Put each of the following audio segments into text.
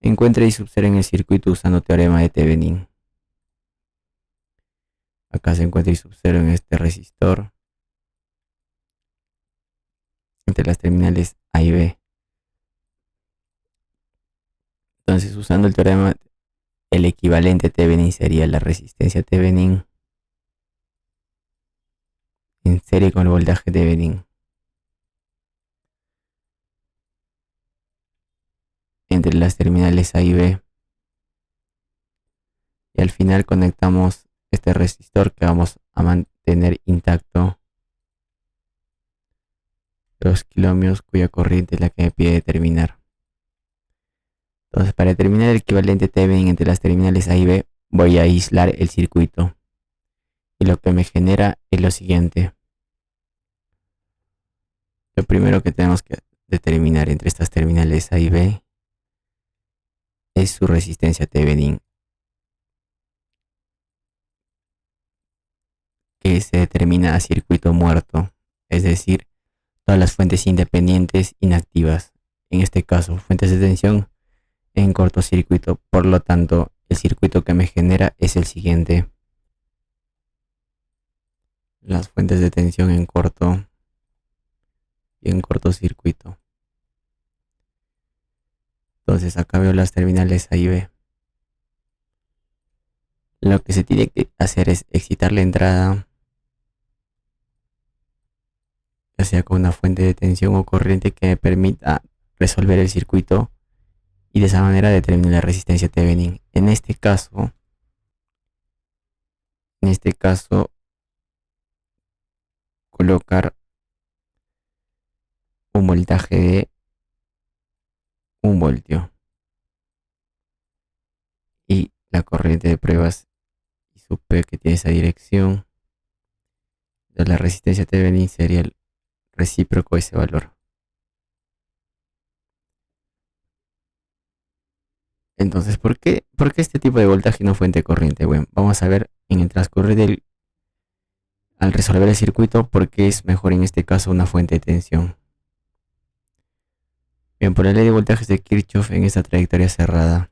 Encuentra y subserva en el circuito usando teorema de Thevenin. Acá se encuentra y subserva en este resistor entre las terminales A y B. Entonces, usando el teorema, el equivalente Thevenin sería la resistencia Thevenin en serie con el voltaje Thevenin entre las terminales A y B. Y al final conectamos este resistor que vamos a mantener intacto 2 kilómetros, cuya corriente es la que me pide determinar. Entonces, para determinar el equivalente Thevenin entre las terminales A y B, voy a aislar el circuito. Y lo que me genera es lo siguiente. Lo primero que tenemos que determinar entre estas terminales A y B es su resistencia Thevenin, que se determina a circuito muerto, es decir, todas las fuentes independientes inactivas. En este caso, fuentes de tensión en cortocircuito. Por lo tanto, el circuito que me genera es el siguiente. Las fuentes de tensión en corto y en cortocircuito. Entonces acá veo las terminales A y B. Lo que se tiene que hacer es excitar la entrada, ya sea con una fuente de tensión o corriente que me permita resolver el circuito y de esa manera determinar la resistencia Thevenin. En este caso colocar un voltaje de 1 voltio y la corriente de pruebas y su P que tiene esa dirección de la resistencia Thevenin sería el recíproco de ese valor. Entonces, ¿por qué este tipo de voltaje y no fuente de corriente? Bueno, vamos a ver en el transcurrir al resolver el circuito por qué es mejor en este caso una fuente de tensión. Bien, por la ley de voltajes de Kirchhoff en esta trayectoria cerrada,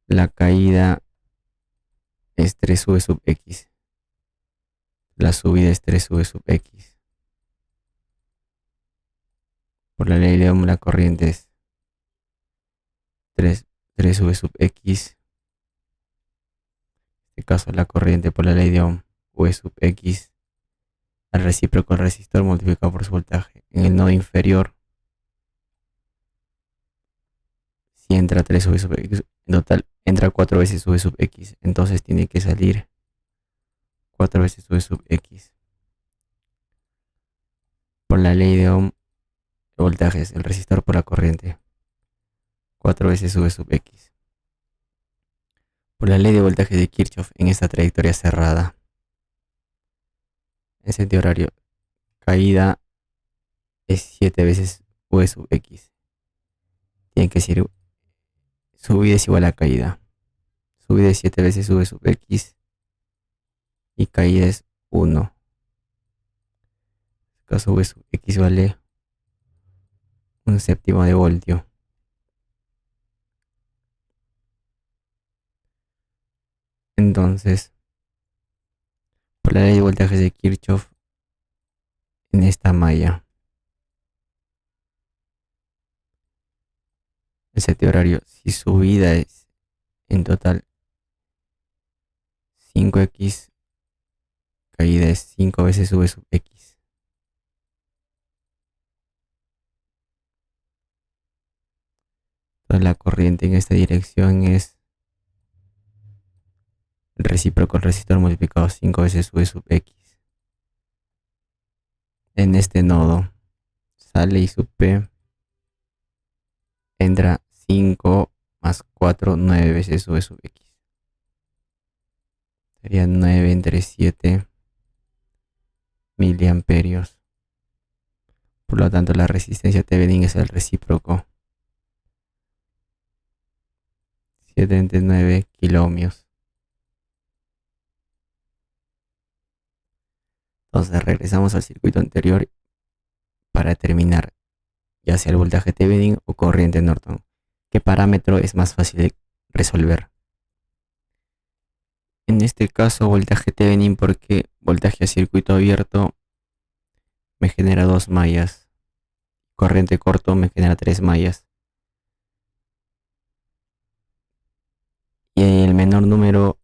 la caída es 3V sub X. La subida es 3V sub X. Por la ley de Ohm la corriente es 3V sub X. En este caso la corriente por la ley de Ohm, V sub X al recíproco del resistor multiplicado por su voltaje. En el nodo inferior, si entra 3V sub X, en total entra 4 veces V sub X. Entonces tiene que salir 4 veces V sub X. Por la ley de Ohm, el voltaje es el resistor por la corriente. 4 veces V sub X. Por la ley de voltaje de Kirchhoff en esta trayectoria cerrada, en sentido horario, caída es 7 veces V sub X. Tiene que decir subida es igual a caída. Subida es 7 veces V sub X y caída es 1. En este caso V sub X vale 1/7 de voltio. Entonces, por la ley de voltajes de Kirchhoff en esta malla, el sentido horario, si subida es en total 5x, caída es 5 veces V sub X. Entonces la corriente en esta dirección es el recíproco del resistor multiplicado 5 veces V sub X. En este nodo sale y su P entra 5 más 4, 9 veces V sub X. Sería 9 entre 7 miliamperios. Por lo tanto, la resistencia Thevenin es el recíproco. 7 entre 9 kiloohmios. Entonces regresamos al circuito anterior para determinar ya sea el voltaje Thevenin o corriente Norton. ¿Qué parámetro es más fácil de resolver? En este caso voltaje Thevenin, porque voltaje a circuito abierto me genera 2 mallas, corriente corto me genera 3 mallas. Y el menor número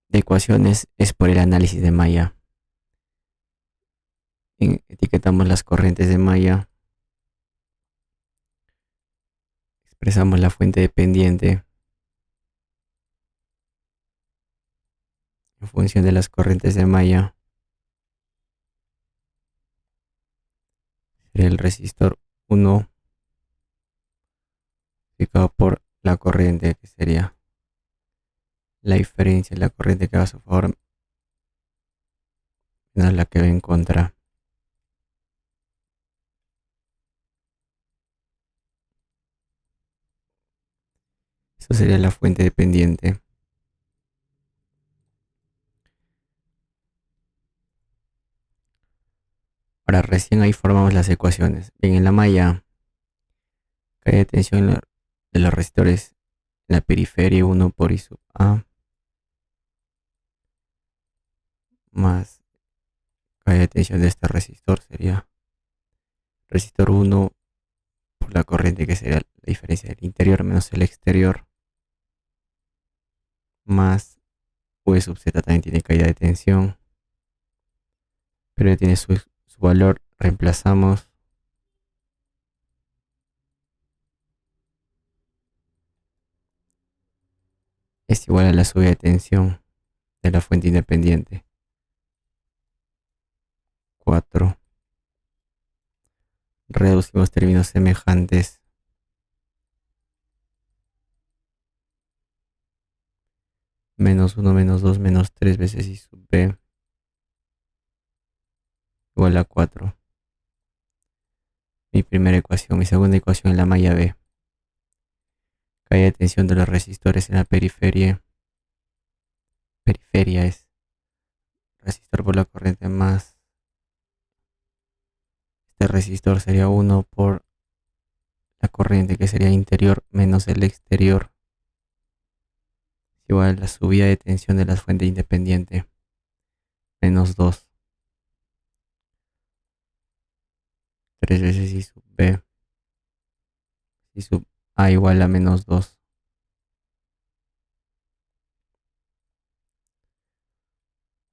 de ecuaciones es por el análisis de malla. Etiquetamos las corrientes de malla, expresamos la fuente dependiente en función de las corrientes de malla. Sería el resistor 1 multiplicado por la corriente, que sería la diferencia de la corriente que va a su favor menos la que va en contra. Eso sería la fuente dependiente. Ahora recién ahí formamos las ecuaciones. Bien, en la malla, caída de tensión de los resistores en la periferia 1 por I sub A más caída de tensión de este resistor sería resistor 1 por la corriente, que sería la diferencia del interior menos el exterior, más V sub Z también tiene caída de tensión, pero ya tiene su valor. Reemplazamos es igual a la subida de tensión de la fuente independiente. 4. Reducimos términos semejantes. Menos 1 menos 2 menos 3 veces I sub B igual a 4. Mi primera ecuación. Mi segunda ecuación en la malla B. Caída de tensión de los resistores en la periferia. Periferia es resistor por la corriente más. Este resistor sería 1 por la corriente, que sería interior menos el exterior, igual a la subida de tensión de la fuente independiente, menos 2. 3 veces I sub B. I sub A igual a menos 2.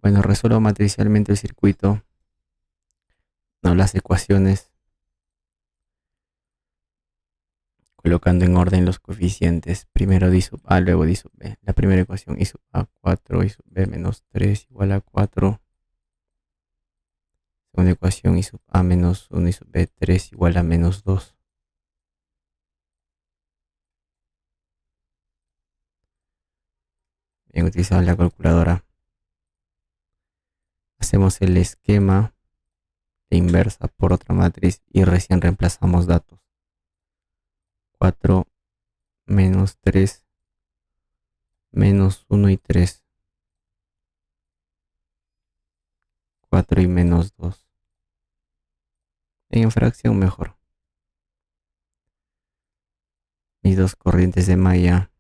Bueno, resuelvo matricialmente el circuito, no las ecuaciones, colocando en orden los coeficientes. Primero D sub A, luego D sub B. La primera ecuación, I sub A 4, I sub B menos 3 igual a 4. Segunda ecuación, I sub A menos 1, I sub B 3 igual a menos 2. Bien, utilizamos la calculadora. Hacemos el esquema de inversa por otra matriz y recién reemplazamos datos. 4 menos 3 menos 1 y 3. 4 y menos 2. En fracción mejor. Mis dos corrientes de malla.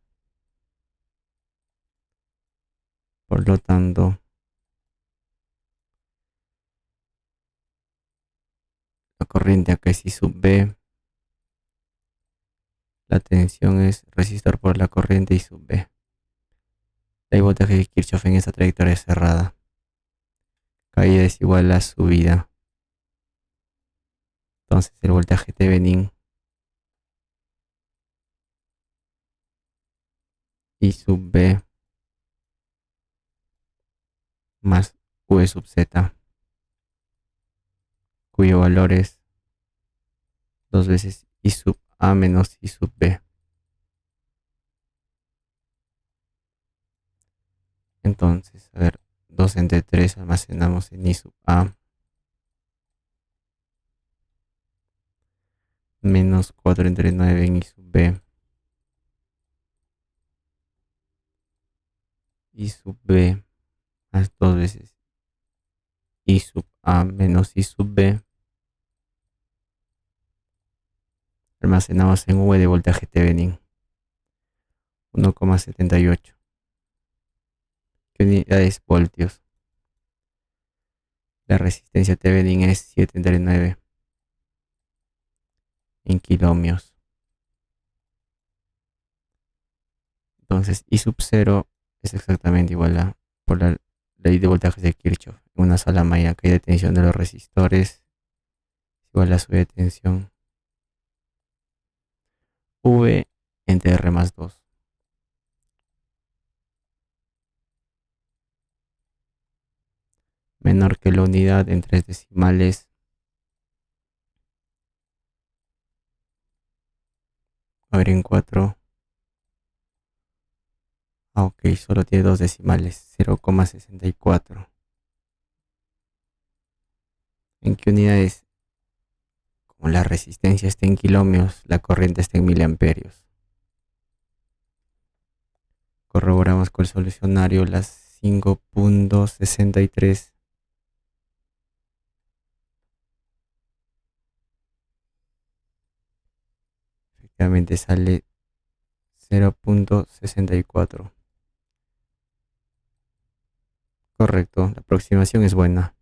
Por lo tanto, la corriente acá es I sub B. La tensión es resistor por la corriente I sub B. El voltaje de Kirchhoff en esta trayectoria cerrada. Caída es igual a subida. Entonces el voltaje Thevenin I sub B más V sub Z, cuyo valor es 2 veces I sub A menos I sub B. Entonces, a ver, 2 entre 3 almacenamos en I sub A menos 4 entre 9 en I sub B. I sub B más 2 veces I sub A menos I sub B almacenamos en V de voltaje Thevenin, 1,78. ¿Qué unidad es voltios? La resistencia Thevenin es 739 en kiloohmios. Entonces, I sub 0 es exactamente igual a, por la ley de voltajes de Kirchhoff, en una sola malla, caída de tensión de los resistores es igual a su de tensión V entre R más 2. Menor que la unidad en 3 decimales. A ver, en 4. Ah, ok, solo tiene 2 decimales, 0,64. ¿En qué unidades? Como la resistencia está en kiloohmios, la corriente está en miliamperios. Corroboramos con el solucionario las 5,63. Efectivamente sale 0,64. Correcto, la aproximación es buena.